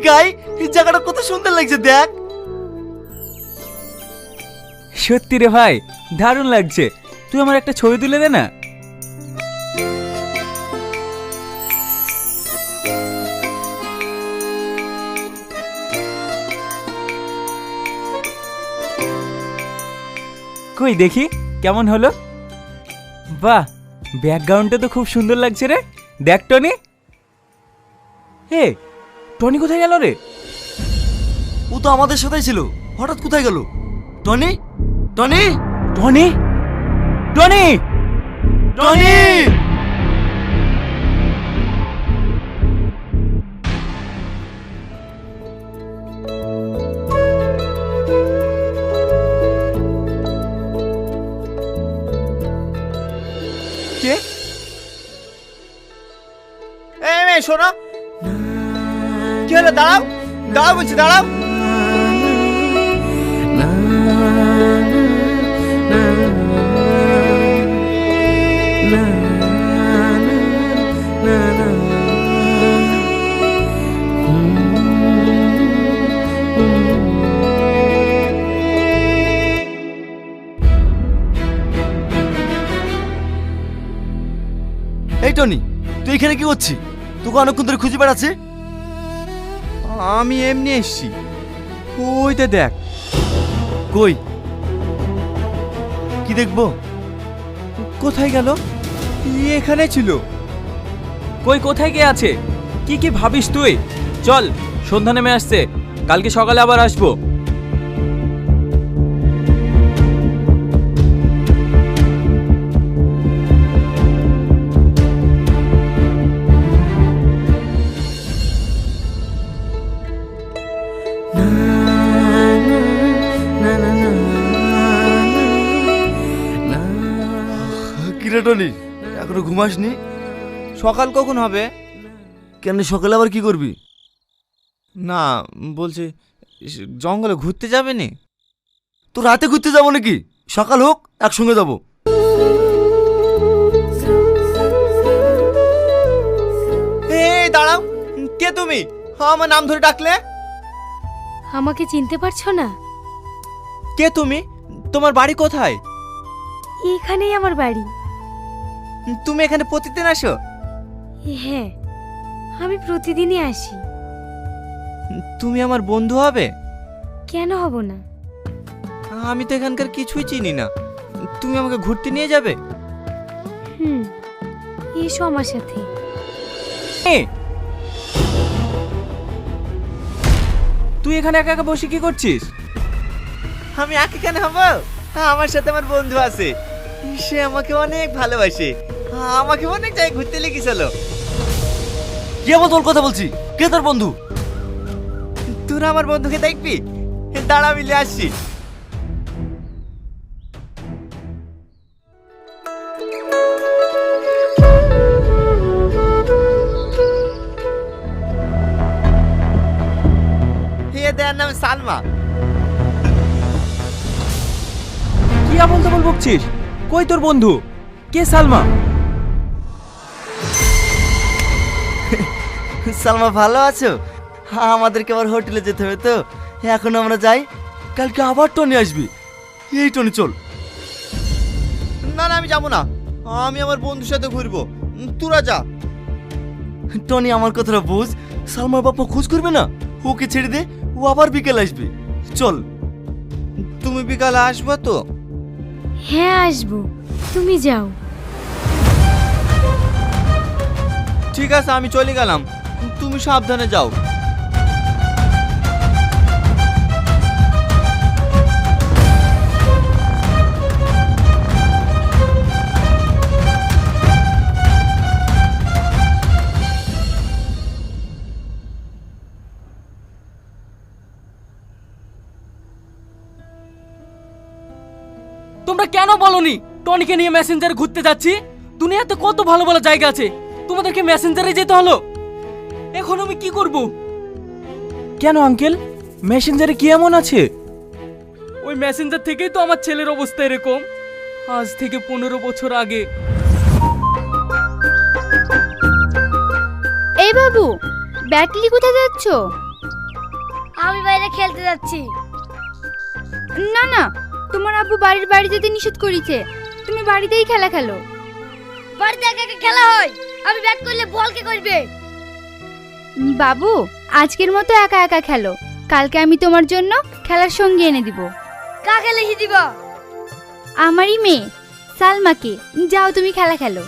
গাই, এই জায়গাটা কত সুন্দর লাগছে দেখ। সত্যি রে ভাই, দারুণ লাগছে। তুই আমার একটা ছবি তুলে দে না। কই দেখি কেমন হলো। বাহ, ব্যাকগ্রাউন্ডটা তো খুব সুন্দর লাগছে রে। দেখ টনি। হে, টনি কোথায় গেল রে? ও তো আমাদের সাথেই ছিল, হঠাৎ কোথায় গেল? Tony, Tony, Tony, Tony, Tony! কে? এই মেয়ে শোনো। কি হলো? দাঁড়াও, দাঁড়াও বলছি, দাঁড়াও। এই টনি, তুই এখানে কি করছিস? তোকে অনেকক্ষণ ধরে খুঁজে বেড়াচ্ছে। আমি এমনি এসছি। ওইটা দেখ। কই? কি দেখবো? কোথায় গেল? এখানে ছিল। কই কোথায় কে আছে? কি কি ভাবিস তুই? চল, সন্ধ্যা নেমে আসছে, কালকে সকালে আবার আসবো। কিরে টনি, এখনো ঘুমাসনি? সকাল কখন হবে? কেন, সকালে আবার কি করবি? না, বলছি জঙ্গলে ঘুরতে যাবে নি? তো রাতে ঘুরতে যাবো নাকি? সকাল হোক, একসঙ্গে যাবো। এই দাঁড়াও, কে তুমি? আমার নাম ধরে ডাকলে? আমাকে চিনতে পারছো না? কে তুমি? তোমার বাড়ি কোথায়? এখানেই আমার বাড়ি। তুমি এখানে প্রতিদিন আসো? হ্যাঁ, আমি প্রতিদিনই আসি। তুমি আমার বন্ধু হবে? কেন হব না? আমি তো এখানকার কিছুই চিনি না, তুমি আমাকে ঘুরতে নিয়ে যাবে? হুম, এসো আমার সাথে। তুই এখানে একা একা বসে কি করছিস? আমি একা কেন হব? আমার সাথে আমার বন্ধু আছে, সে আমাকে অনেক ভালোবাসে, আমাকে অনেক জায়গায় ঘুরতে লেগেছিল। কি এমন তোর কথা বলছি? কে তোর বন্ধু? তোরা আমার বন্ধুকে দেখবি? দাঁড়া, মিলে আসছি। এদের নাম সালমা। কি আমল তো বলছিস? কই তোর বন্ধু? কে সালমা? সালমা, ভালো আছো? আমাদেরকে আবার হোটেলে যেতে হবে তো, এখন আমরা যাই, কালকে আবার টনি আসবি। এই টনি চল। না না, আমি যাবো না, আমি আমার বন্ধুর সাথে ঘুরবো, তোরা যা। টনি, আমার কথাটা বুঝ। সালমার বাবা খোঁজ করবে না, ওকে ছেড়ে দে, ও আবার বিকেল আসবে। চল। তুমি বিকালে আসবে তো? হ্যাঁ আসবো, তুমি যাও। ঠিক আছে, আমি চলে গেলাম, তুমি সাবধানে যাও। তোমরা কেন বলনি টনিকে নিয়ে মেসেঞ্জারে ঘুরতে যাচ্ছি? দুনিয়াতে কত ভালো ভালো জায়গা আছে, তোমাদেরকে মেসেঞ্জারে যেতে হলো। এখন আমি কি করব? কেন আঙ্কেল, মেসেঞ্জারে কি এমন আছে? ওই মেসেঞ্জার থেকেই তো আমার ছেলের অবস্থা এরকম। আজ থেকে 15 বছর আগে। এই বাবু, ব্যাটলি কোথায় যাচ্ছ? আমি বাইরে খেলতে যাচ্ছি। না না, তোমার আব্বু বাড়ির বাইরে যেতে নিষেধ করেছে, তুমি বাড়িতেই খেলা খেলো। বাড়িতে একা একা খেলা হয়, আমি ব্যাট করলে বল কে করবে? বাবু, আজকের মতো একা একা খেলো, কালকে আমি তোমার জন্য খেলার সঙ্গী এনে দিব। কাকে লিখে দিবা? আমারই মেয়ে সালমাকে। যাও তুমি খেলা খেলো।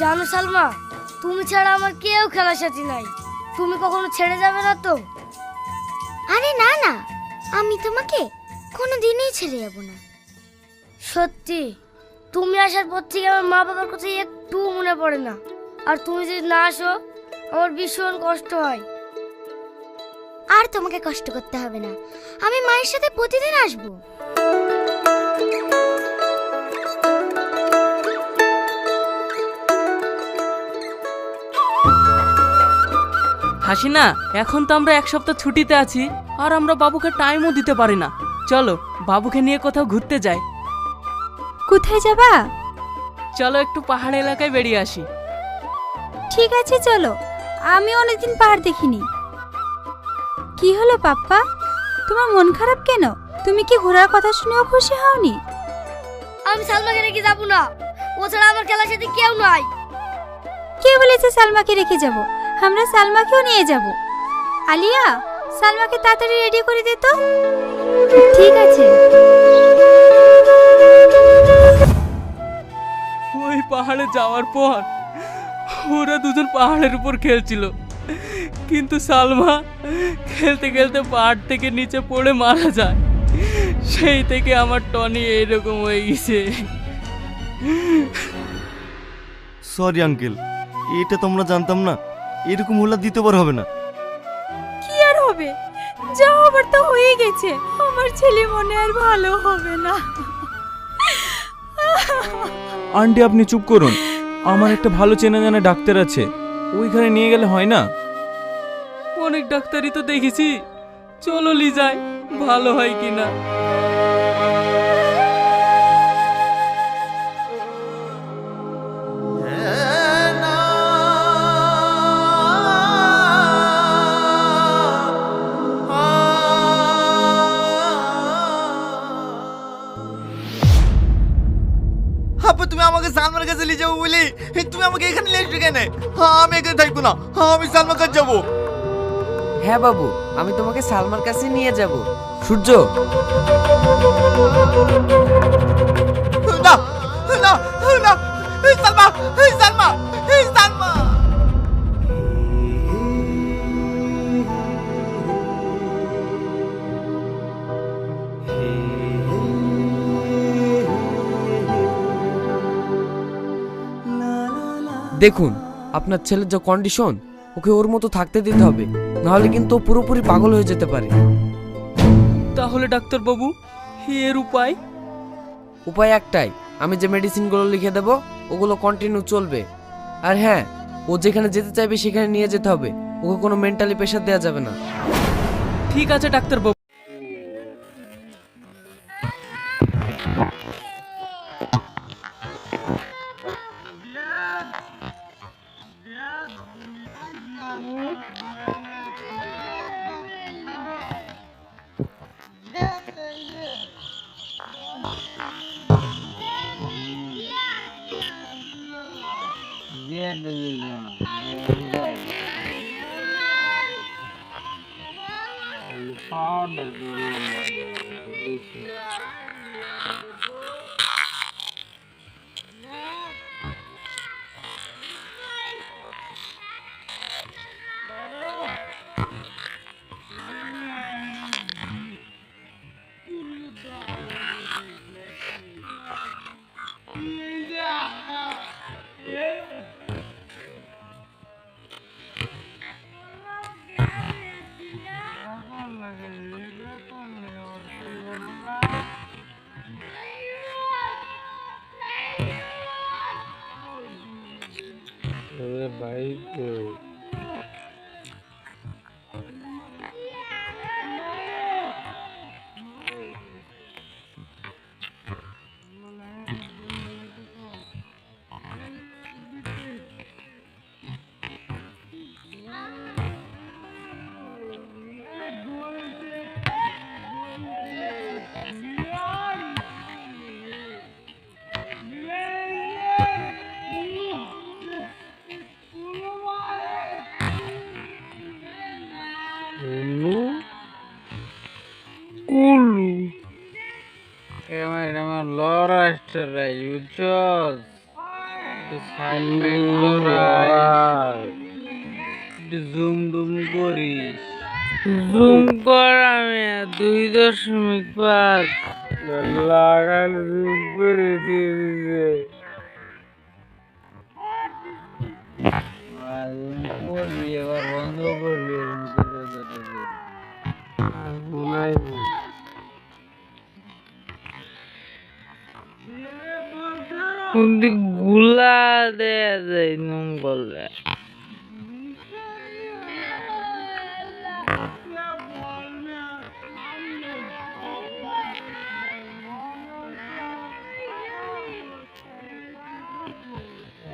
জানো সালমা, তুমি ছাড়া আমার কেউ খেলার সাথী নাই। তুমি কখনো ছেড়ে যাবে না তো? আরে না না, আমি তোমাকে কোনোদিনই ছেড়ে যাব না। সত্যি, তুমি আসার পর থেকে আমার মা বাবার কথা একটু মনে পড়ে না। আর তুমি যদি না আসো, আমার ভীষণ কষ্ট হয়। আর তোমাকে কষ্ট করতে হবে না, আমি মায়ের সাথে প্রতিদিন আসবো। হাসিনা, এখন তো আমরা 1 সপ্তাহ ছুটিতে আছি, আর আমরা বাবুকে টাইমও দিতে পারি না। চলো বাবুকে নিয়ে কোথাও ঘুরতে যাই। কোথায় যাবা? চলো একটু পাহাড় এলাকায় বেরিয়ে আসি। ঠিক আছে চলো, আমি অনেকদিন পাহাড় দেখিনি। কি হলো পাপ্পা, তোমার মন খারাপ কেন? তুমি কি ঘোরার কথা শুনেও খুশি হওনি? আমি সালমাকে রেখে যাবো না, ও ছাড়া আমার খেলার সাথে কেউ নাই। কে বলেছে সালমাকে রেখে যাব? আমরা সালমাকেও নিয়ে যাব। আলিয়া, সালমাকে তাড়াতাড়ি রেডি করে দে তো। ঠিক আছে। ওই পাহাড়ে যাওয়ার পর ওরা দুজন পাহাড়ের উপর খেলছিল, কিন্তু সালমা খেলতে খেলতে পাহাড় থেকে নিচে পড়ে মারা যায়। সেই থেকে আমার টনি এইরকম হয়ে গেছে। সরি আঙ্কেল, এটা তোমরা জানতাম না। এরকম হলে দ্বিতীয়বার হবে না। কি আর হবে, যা হবার তো হয়ে গেছে। আমার ছেলে মনে আর ভালো হবে না। আন্টি আপনি চুপ করুন, আমার একটা ভালো চেনা জানা ডাক্তার আছে, ওইখানে নিয়ে গেলে হয় না? অনেক ডাক্তারই তো দেখেছি, চলো লি যাই, ভালো হয় কিনা। আপু, তুমি আমাকে সালমার কাছে নিয়ে যাবো বলি তুমি আমাকে এখানে নিয়ে আসবে কেন? আমি এখানে থাকবো না, আমি সালমার কাছে যাবো। হ্যাঁ বাবু, আমি তোমাকে সালমার কাছে নিয়ে যাব। সূর্য, না না না, সালমা, সালমা, সালমা। দেখুন আপনার ছেলের যে কন্ডিশন, ওকে ওর মতো থাকতে দিতে হবে, নাহলে কিন্তু ও পুরোপুরি পাগল হয়ে যেতে পারে। তাহলে ডাক্তার বাবু, এর উপায়? উপায় একটাই, আমি যে মেডিসিনগুলো লিখে দেব ওগুলো কন্টিনিউ চলবে। আর হ্যাঁ, ও যেখানে যেতে চাইবে সেখানে নিয়ে যেতে হবে, ওকে কোনো মেন্টালি প্রেশার দেওয়া যাবে না। ঠিক আছে ডাক্তার বাবু। জুম জুম করিস জুম কর আমি 2.5 লাগাল জুম করে দিয়েছে করবি এবার বন্ধ করবি গুলা দেয়া যায় নুন করলে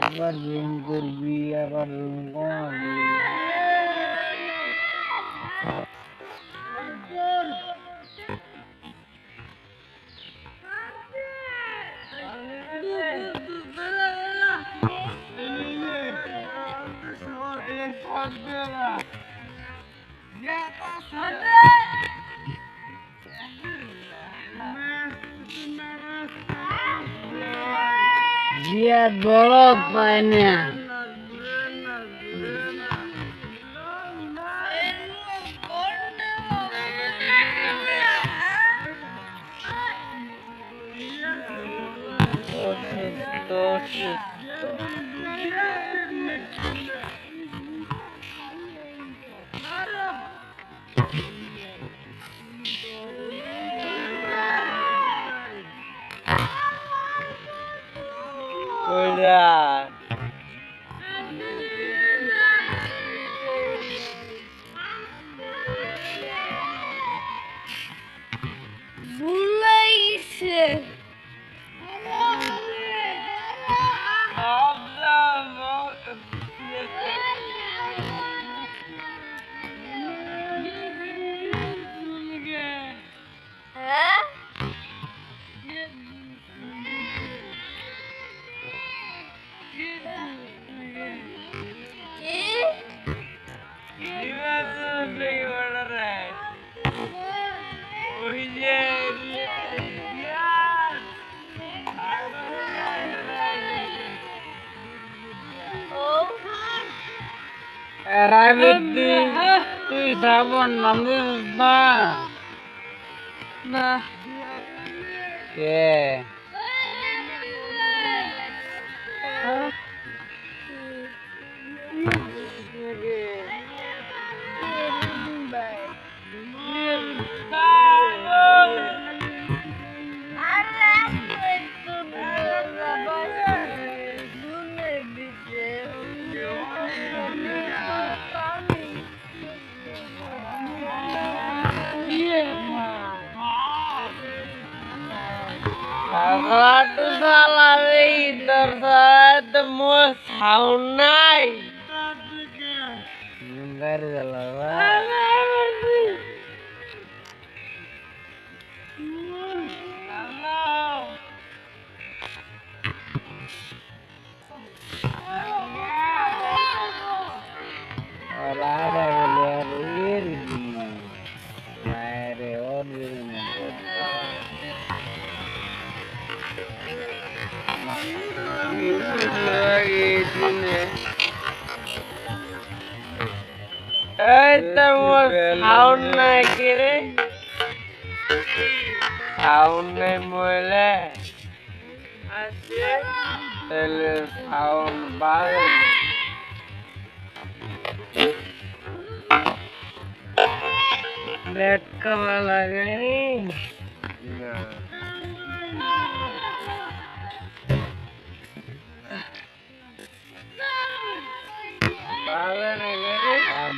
আবার জুম করবি আবার জুম করবি dia bolot mainnya udah mulai sih. Rabbit tuh sabun nanti nah yeah Satu salah leader saya temu saunai. Enggak ada salah. Temu saunai kiri. Saunai mulai. Asyik. Telepon baru. Lihat kemana lagi?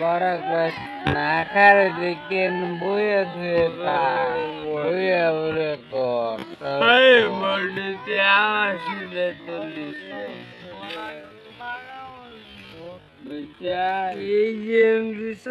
বড় কষ্ট না খারে দেখেন বইয়া ধুয়ে বইয়া বলে কর মন্ডিতে আমার সাথে তুলিস এই যে দিস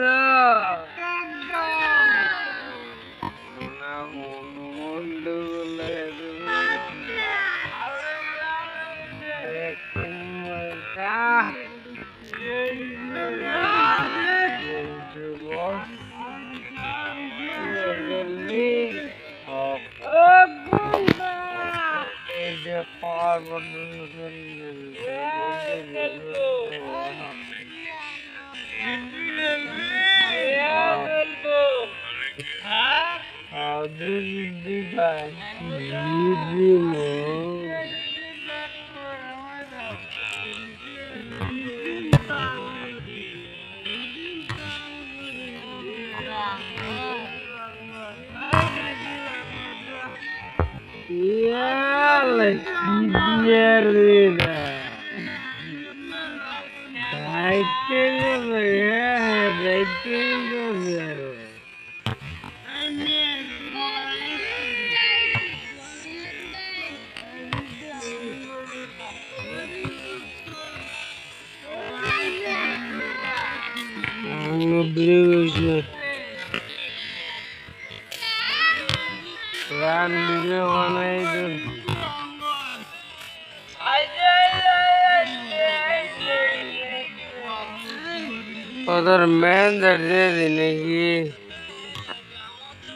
ওদের মেন দাঁড়িয়ে দিনে কি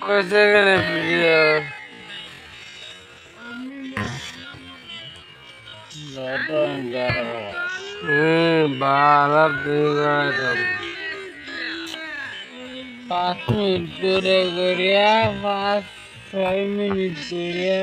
কইতে গেলে প্রিয় বালা বিগাড় 5 মিনিট করে করিয়া 5-6 মিনিট করিয়া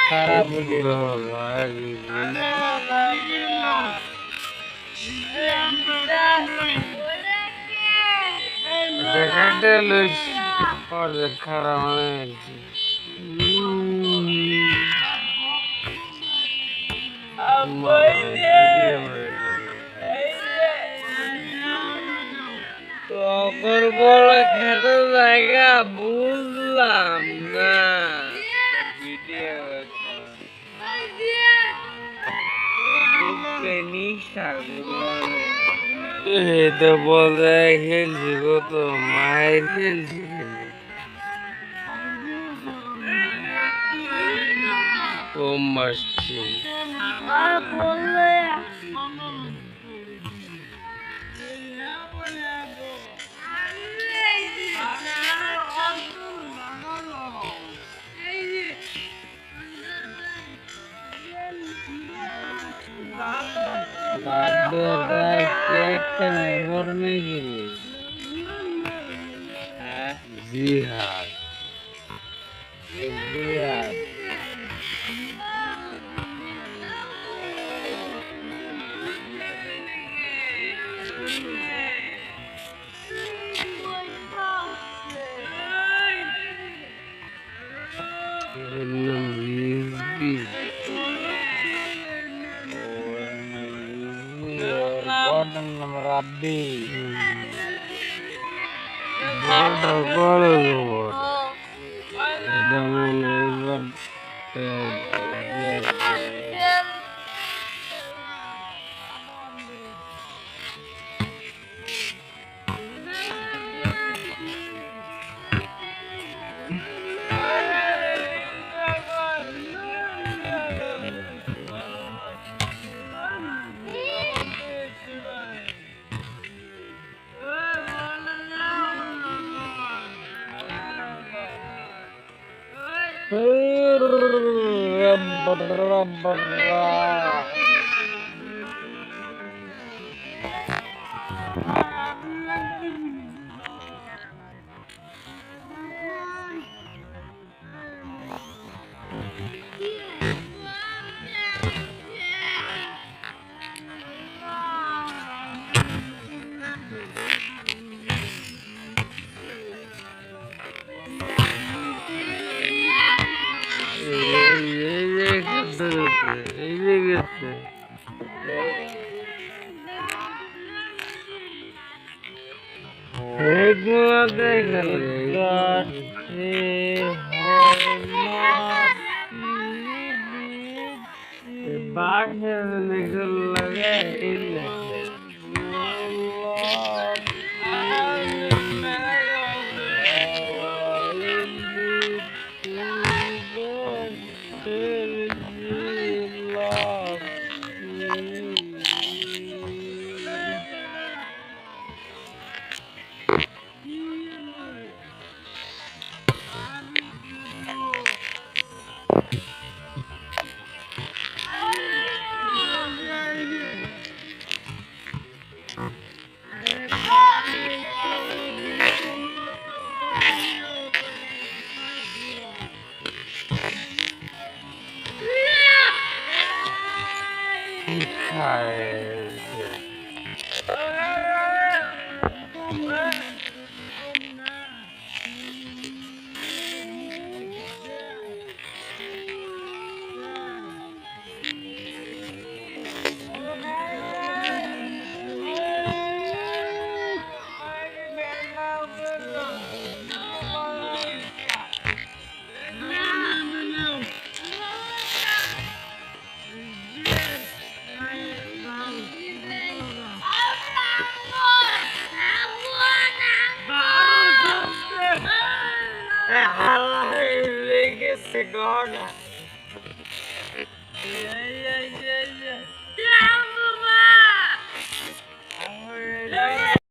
খারাপ তখন বড় খেতে জায়গা বুঝলাম না তো বলতে খেলছি কত মায়ের খেলছি ও মাসছি बिहार बिहार Rabbi. লেগেছে গড়া